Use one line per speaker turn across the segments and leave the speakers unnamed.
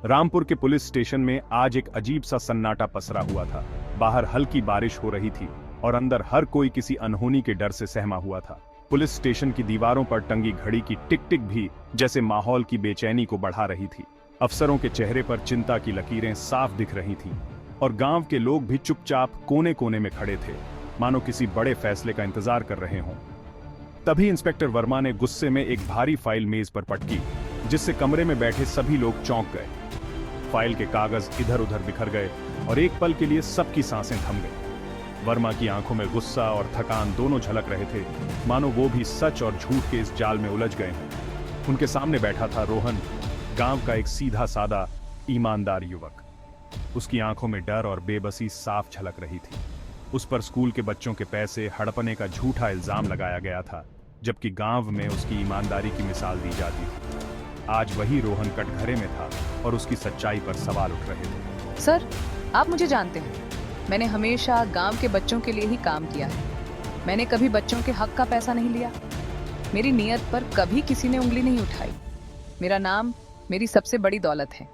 रामपुर के police station में आज एक अजीब सा सन्नाटा पसरा हुआ था। बाहर हल्की बारिश हो रही थी और अंदर हर कोई किसी अनहोनी के डर से सहमा हुआ था। पुलिस स्टेशन की दीवारों पर टंगी घड़ी की टिक टिक भी जैसे माहौल की बेचैनी को बढ़ा रही थी। अफसरों के चेहरे पर चिंता की लकीरें साफ दिख रही थीं और गांव के लोग भी चुपचाप कोने कोने में खड़े थे, मानो किसी बड़े फैसले का इंतजार कर रहे हों। तभी इंस्पेक्टर वर्मा ने गुस्से में एक भारी फाइल मेज पर पटकी, जिससे कमरे में बैठे सभी लोग चौंक गए। फाइल के कागज इधर उधर बिखर गए और एक पल के लिए सबकी सांसें थम गई। वर्मा की आंखों में गुस्सा और थकान दोनों झलक रहे थे, मानो वो भी सच और झूठ के इस जाल में उलझ गए हैं। उनके सामने बैठा था रोहन, गांव का एक सीधा सादा ईमानदार युवक। उसकी आंखों में डर और बेबसी साफ झलक रही थी। उस पर स्कूल के बच्चों के पैसे हड़पने का झूठा इल्जाम लगाया गया था, जबकि गांव में उसकी ईमानदारी की मिसाल दी जाती थी। आज वही रोहन कटघरे में था और उसकी सच्चाई पर सवाल उठ रहे थे।
सर, आप मुझे जानते हैं, मैंने हमेशा गांव के बच्चों के लिए ही काम किया है। मैंने कभी बच्चों के हक का पैसा नहीं लिया। मेरी नीयत पर कभी किसी ने उंगली नहीं उठाई। मेरा नाम मेरी सबसे बड़ी दौलत है।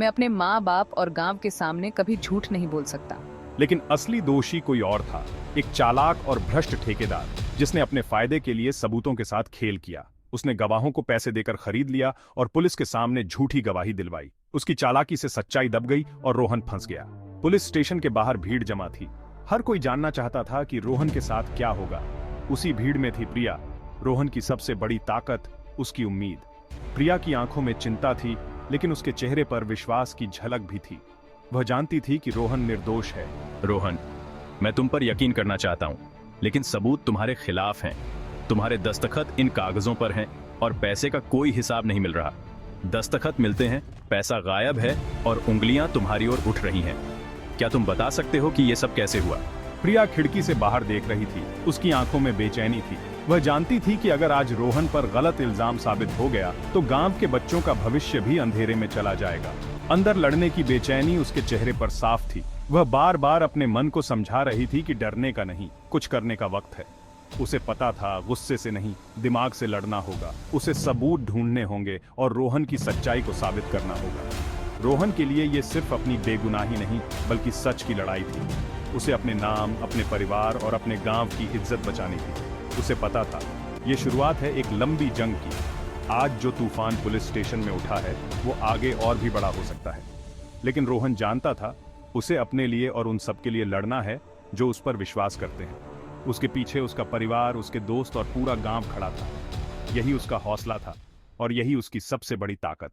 मैं अपने माँ बाप और गांव के सामने कभी झूठ नहीं बोल सकता।
लेकिन असली दोषी कोई और था, एक चालाक और भ्रष्ट ठेकेदार, जिसने अपने फायदे के लिए सबूतों के साथ खेल किया। उसने गवाहों को पैसे देकर खरीद लिया और पुलिस के सामने झूठी गवाही दिलवाई। उसकी चालाकी से सच्चाई दब गई और रोहन फंस गया। पुलिस स्टेशन के बाहर भीड़ जमा थी। हर कोई जानना चाहता था कि रोहन के साथ क्या होगा। उसी भीड़ में थी प्रिया, रोहन की सबसे बड़ी ताकत, उसकी उम्मीद। प्रिया की आंखों में चिंता थी, लेकिन उसके चेहरे पर विश्वास की झलक भी थी। वह जानती थी कि रोहन निर्दोष है।
रोहन, मैं तुम पर यकीन करना चाहता हूं, लेकिन सबूत तुम्हारे खिलाफ हैं। तुम्हारे दस्तखत इन कागजों पर हैं और पैसे का कोई हिसाब नहीं मिल रहा। दस्तखत मिलते हैं, पैसा गायब है और उंगलियां तुम्हारी ओर उठ रही हैं। क्या तुम बता सकते हो कि यह सब कैसे हुआ?
प्रिया खिड़की से बाहर देख रही थी। उसकी आंखों में बेचैनी थी। वह जानती थी कि अगर आज रोहन पर गलत इल्जाम साबित हो गया तो गांव के बच्चों का भविष्य भी अंधेरे में चला जाएगा। अंदर लड़ने की बेचैनी उसके चेहरे पर साफ थी। वह बार बार अपने मन को समझा रही थी कि डरने का नहीं, कुछ करने का वक्त है। उसे पता था गुस्से से नहीं, दिमाग से लड़ना होगा। उसे सबूत ढूंढने होंगे और रोहन की सच्चाई को साबित करना होगा। रोहन के लिए यह सिर्फ अपनी बेगुनाही नहीं, बल्कि सच की लड़ाई थी। उसे अपने नाम, अपने परिवार और अपने गांव की इज्जत बचानी थी। उसे पता था यह शुरुआत है एक लंबी जंग की। आज जो तूफान पुलिस स्टेशन में उठा है वो आगे और भी बड़ा हो सकता है। लेकिन रोहन जानता था उसे अपने लिए और उन सबके लिए लड़ना है जो उस पर विश्वास करते हैं। उसके पीछे उसका परिवार, उसके दोस्त और पूरा गांव खड़ा था। यही उसका हौसला था और यही उसकी सबसे बड़ी ताकत।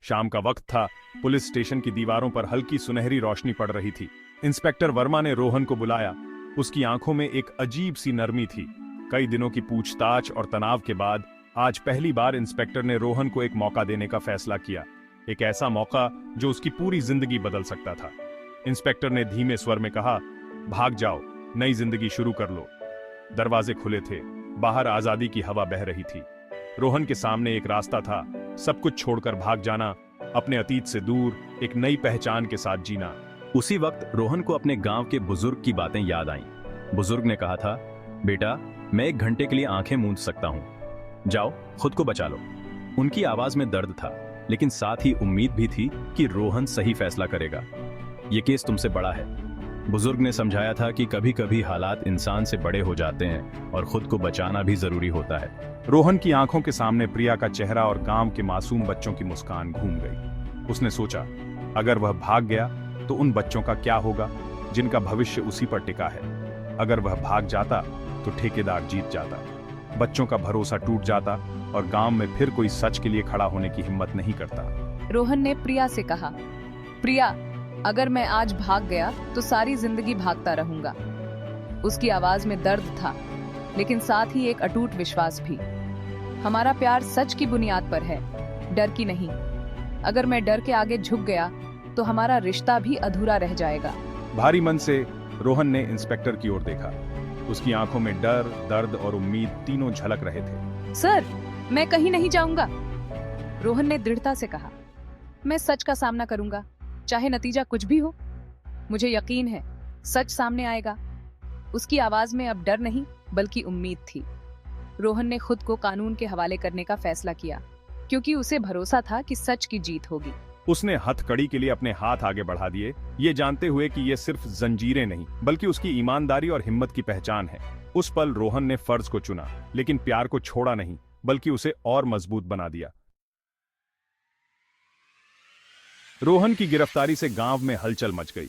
शाम का वक्त था। पुलिस स्टेशन की दीवारों पर हल्की सुनहरी रोशनी पड़ रही थी। इंस्पेक्टर वर्मा ने रोहन को बुलाया। उसकी आंखों में एक अजीब सी नरमी थी। कई दिनों की पूछताछ और तनाव के बाद आज पहली बार इंस्पेक्टर ने रोहन को एक मौका देने का फैसला किया। एक ऐसा मौका जो उसकी पूरी जिंदगी बदल सकता था। इंस्पेक्टर ने धीमे स्वर में कहा, भाग जाओ, नई जिंदगी शुरू कर लो। दरवाजे खुले थे, बाहर आजादी की हवा बह रही थी। रोहन के सामने एक रास्ता था, सब कुछ छोड़कर भाग जाना, अपने अतीत से दूर, एक नई पहचान के साथ जीना।
उसी वक्त रोहन को अपने गांव के बुजुर्ग की बातें याद आईं। बुजुर्ग ने कहा था, बेटा, मैं 1 घंटे के लिए आंखें मूंद सकता हूं, जाओ खुद को बचा लो। उनकी आवाज में दर्द था, लेकिन साथ ही उम्मीद भी थी कि रोहन सही फैसला करेगा। ये केस तुमसे बड़ा है। बुजुर्ग ने समझाया था कि कभी कभी हालात इंसान से बड़े हो जाते हैं और खुद को बचाना भी जरूरी होता है।
रोहन की आंखों के सामने प्रिया का चेहरा और गांव के मासूम बच्चों की मुस्कान घूम गई। उसने सोचा, अगर वह भाग गया तो उन बच्चों का क्या होगा जिनका भविष्य उसी पर टिका है। अगर वह भाग जाता तो ठेकेदार जीत जाता, बच्चों का भरोसा टूट जाता और गांव में फिर कोई सच के लिए खड़ा होने की हिम्मत नहीं करता।
रोहन ने प्रिया से कहा, प्रिया, अगर मैं आज भाग गया तो सारी जिंदगी भागता रहूंगा। उसकी आवाज में दर्द था, लेकिन साथ ही एक अटूट विश्वास भी। हमारा प्यार सच की बुनियाद पर है, डर की नहीं। अगर मैं डर के आगे झुक गया तो हमारा रिश्ता भी अधूरा रह जाएगा।
भारी मन से रोहन ने इंस्पेक्टर की ओर देखा। उसकी आंखों में डर, दर्द और उम्मीद तीनों झलक रहे थे।
सर, मैं कहीं नहीं जाऊंगा, रोहन ने दृढ़ता से कहा। मैं सच का सामना करूंगा, चाहे नतीजा कुछ भी हो। मुझे यकीन है सच सामने आएगा। उसकी आवाज में अब डर नहीं बल्कि उम्मीद थी। रोहन ने खुद को कानून के हवाले करने का फैसला किया, क्योंकि उसे भरोसा था कि सच की जीत होगी।
उसने हथकड़ी के लिए अपने हाथ आगे बढ़ा दिए, ये जानते हुए कि ये सिर्फ जंजीरें नहीं बल्कि उसकी ईमानदारी और हिम्मत की पहचान है। उस पल रोहन ने फर्ज को चुना, लेकिन प्यार को छोड़ा नहीं बल्कि उसे और मजबूत बना दिया। रोहन की गिरफ्तारी से गांव में हलचल मच गई।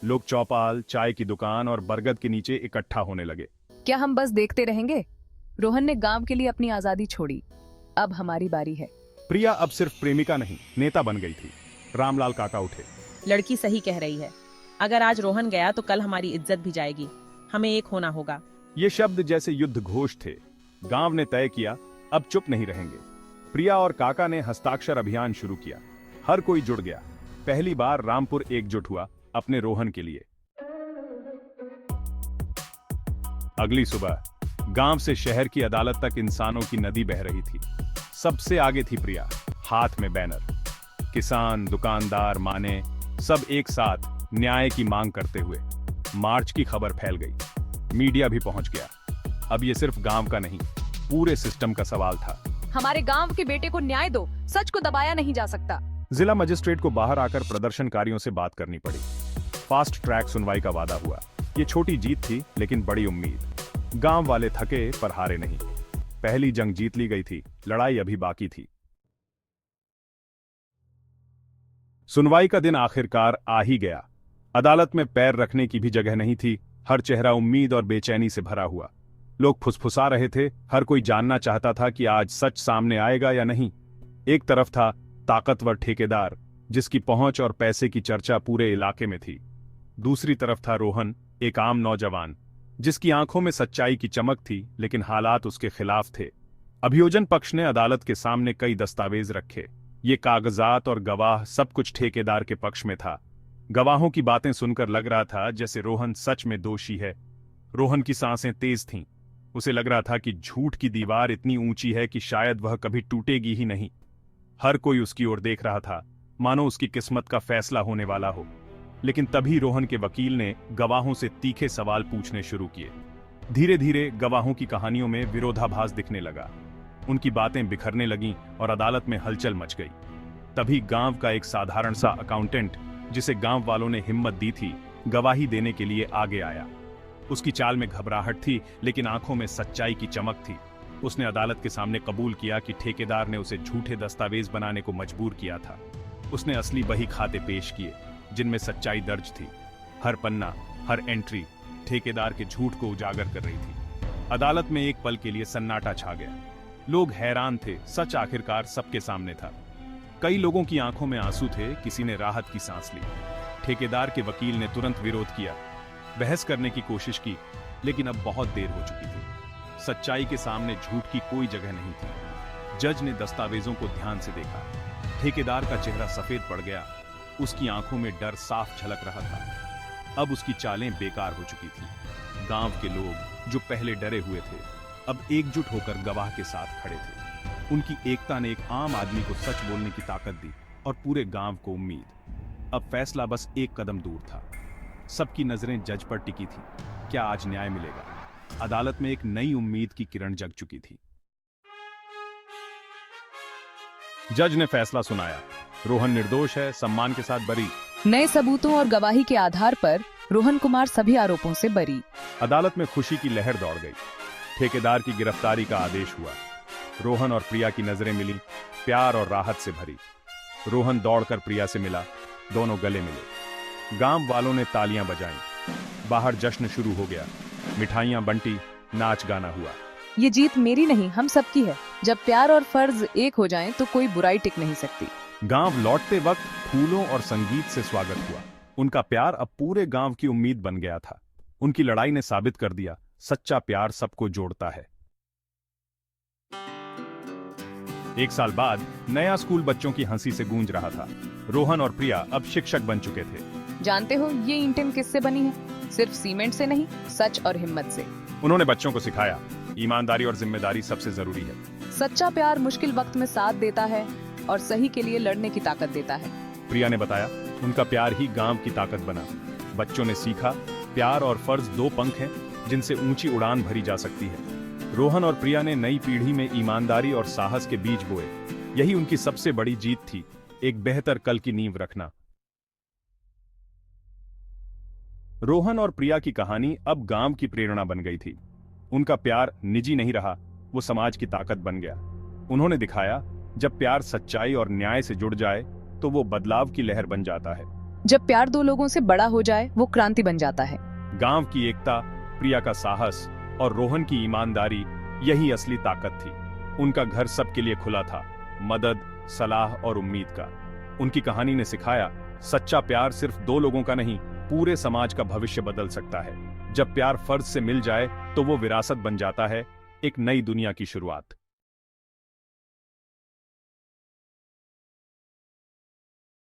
लोग चौपाल, चाय की दुकान और बरगद के नीचे इकट्ठा होने लगे।
क्या हम बस देखते रहेंगे? रोहन ने गांव के लिए अपनी आजादी छोड़ी, अब हमारी बारी है।
प्रिया अब सिर्फ प्रेमिका नहीं, नेता बन गई थी। रामलाल काका उठे।
लड़की सही कह रही है, अगर आज रोहन गया तो कल हमारी इज्जत भी जाएगी। हमें एक होना होगा।
ये शब्द जैसे युद्ध घोष थे। गांव ने तय किया, अब चुप नहीं रहेंगे। प्रिया और काका ने हस्ताक्षर अभियान शुरू किया। हर कोई जुड़ गया। पहली बार रामपुर एकजुट हुआ अपने रोहन के लिए। अगली सुबह गांव से शहर की अदालत तक इंसानों की नदी बह रही थी। सबसे आगे थी प्रिया, हाथ में बैनर। किसान, दुकानदार, माने सब एक साथ न्याय की मांग करते हुए। मार्च की खबर फैल गई, मीडिया भी पहुंच गया। अब ये सिर्फ गांव का नहीं, पूरे सिस्टम का सवाल था।
हमारे गांव के बेटे को न्याय दो, सच को दबाया नहीं जा सकता।
जिला मजिस्ट्रेट को बाहर आकर प्रदर्शनकारियों से बात करनी पड़ी। फास्ट ट्रैक सुनवाई का वादा हुआ। ये छोटी जीत थी, लेकिन बड़ी उम्मीद। गांव वाले थके पर हारे नहीं। पहली जंग जीत ली गई थी, लड़ाई अभी बाकी थी। सुनवाई का दिन आखिरकार आ ही गया। अदालत में पैर रखने की भी जगह नहीं थी। हर चेहरा उम्मीद और बेचैनी से भरा हुआ। लोग फुसफुसा रहे थे। हर कोई जानना चाहता था कि आज सच सामने आएगा या नहीं। एक तरफ था ताकतवर ठेकेदार, जिसकी पहुंच और पैसे की चर्चा पूरे इलाके में थी। दूसरी तरफ था रोहन, एक आम नौजवान, जिसकी आंखों में सच्चाई की चमक थी, लेकिन हालात उसके खिलाफ थे। अभियोजन पक्ष ने अदालत के सामने कई दस्तावेज रखे। ये कागजात और गवाह, सब कुछ ठेकेदार के पक्ष में था। गवाहों की बातें सुनकर लग रहा था जैसे रोहन सच में दोषी है। रोहन की सांसें तेज थीं। उसे लग रहा था कि झूठ की दीवार इतनी ऊंची है कि शायद वह कभी टूटेगी ही नहीं। हर कोई उसकी ओर देख रहा था, मानो उसकी किस्मत का फैसला होने वाला हो। लेकिन तभी रोहन के वकील ने गवाहों से तीखे सवाल पूछने शुरू किए। धीरे धीरे गवाहों की कहानियों में विरोधाभास दिखने लगा। उनकी बातें बिखरने लगीं और अदालत में हलचल मच गई। तभी गांव का एक साधारण सा अकाउंटेंट, जिसे गांव वालों ने हिम्मत दी थी, गवाही देने के लिए आगे आया। उसकी चाल में घबराहट थी, लेकिन आंखों में सच्चाई की चमक थी। उसने अदालत के सामने कबूल किया कि ठेकेदार ने उसे झूठे दस्तावेज बनाने को मजबूर किया था। उसने असली बही खाते पेश किए, जिनमें सच्चाई दर्ज थी। हर पन्ना, हर एंट्री ठेकेदार के झूठ को उजागर कर रही थी। अदालत में एक पल के लिए सन्नाटा छा गया। लोग हैरान थे, सच आखिरकार सबके सामने था। कई लोगों की आंखों में आंसू थे, किसी ने राहत की सांस ली। ठेकेदार के वकील ने तुरंत विरोध किया, बहस करने की कोशिश की, लेकिन अब बहुत देर हो चुकी थी। सच्चाई के सामने झूठ की कोई जगह नहीं थी। जज ने दस्तावेजों को ध्यान से देखा। ठेकेदार का चेहरा सफेद पड़ गया। उसकी आंखों में डर साफ झलक रहा था। अब उसकी चालें बेकार हो चुकी थी। गांव के लोग, जो पहले डरे हुए थे, अब एकजुट होकर गवाह के साथ खड़े थे। उनकी एकता ने एक आम आदमी को सच बोलने की ताकत दी और पूरे गांव को उम्मीद। अब फैसला बस एक कदम दूर था। सबकी नजरें जज पर टिकी थी। क्या आज न्याय मिलेगा? अदालत में एक नई उम्मीद की किरण जग चुकी थी। जज ने फैसला सुनाया, रोहन निर्दोष है, सम्मान के साथ बरी।
नए सबूतों और गवाही के आधार पर रोहन कुमार सभी आरोपों से बरी।
अदालत में खुशी की लहर दौड़ गई। ठेकेदार की गिरफ्तारी का आदेश हुआ। रोहन और प्रिया की नजरें मिली, प्यार और राहत से भरी। रोहन दौड़कर प्रिया से मिला, दोनों गले मिले। गांव वालों ने तालियां बजाईं। बाहर जश्न शुरू हो गया। मिठाइयां बंटी, नाच गाना हुआ।
ये जीत मेरी नहीं, हम सबकी है। जब प्यार और फर्ज एक हो जाएं, तो कोई बुराई टिक नहीं सकती।
गांव लौटते वक्त फूलों और संगीत से स्वागत हुआ। उनका प्यार अब पूरे गांव की उम्मीद बन गया था। उनकी लड़ाई ने साबित कर दिया, सच्चा प्यार सबको जोड़ता है। एक साल बाद नया स्कूल बच्चों की हंसी से गूंज रहा था। रोहन और प्रिया अब शिक्षक बन चुके थे।
जानते हो ये ईंटें किससे बनी है? सिर्फ सीमेंट से नहीं, सच और हिम्मत से।
उन्होंने बच्चों को सिखाया, ईमानदारी और जिम्मेदारी सबसे जरूरी है।
सच्चा प्यार मुश्किल वक्त में साथ देता है और सही के लिए लड़ने की ताकत देता है।
प्रिया ने बताया, उनका प्यार ही गांव की ताकत बना। बच्चों ने सीखा, प्यार और फर्ज दो पंख हैं जिनसे ऊंची उड़ान भरी जा सकती है। रोहन और प्रिया ने नई पीढ़ी में ईमानदारी और साहस के बीज बोए। यही उनकी सबसे बड़ी जीत थी, एक बेहतर कल की नींव रखना। रोहन और प्रिया की कहानी अब गांव की प्रेरणा बन गई थी। उनका प्यार निजी नहीं रहा, वो समाज की ताकत बन गया। उन्होंने दिखाया, जब प्यार सच्चाई और न्याय से जुड़ जाए तो वो बदलाव की लहर बन जाता है।
जब प्यार दो लोगों से बड़ा हो जाए वो क्रांति बन जाता है।
गांव की एकता, प्रिया का साहस और रोहन की ईमानदारी, यही असली ताकत थी। उनका घर सबके लिए खुला था, मदद, सलाह और उम्मीद का। उनकी कहानी ने सिखाया, सच्चा प्यार सिर्फ दो लोगों का नहीं, पूरे समाज का भविष्य बदल सकता है। जब प्यार फर्ज से मिल जाए तो वो विरासत बन जाता है, एक नई दुनिया की शुरुआत।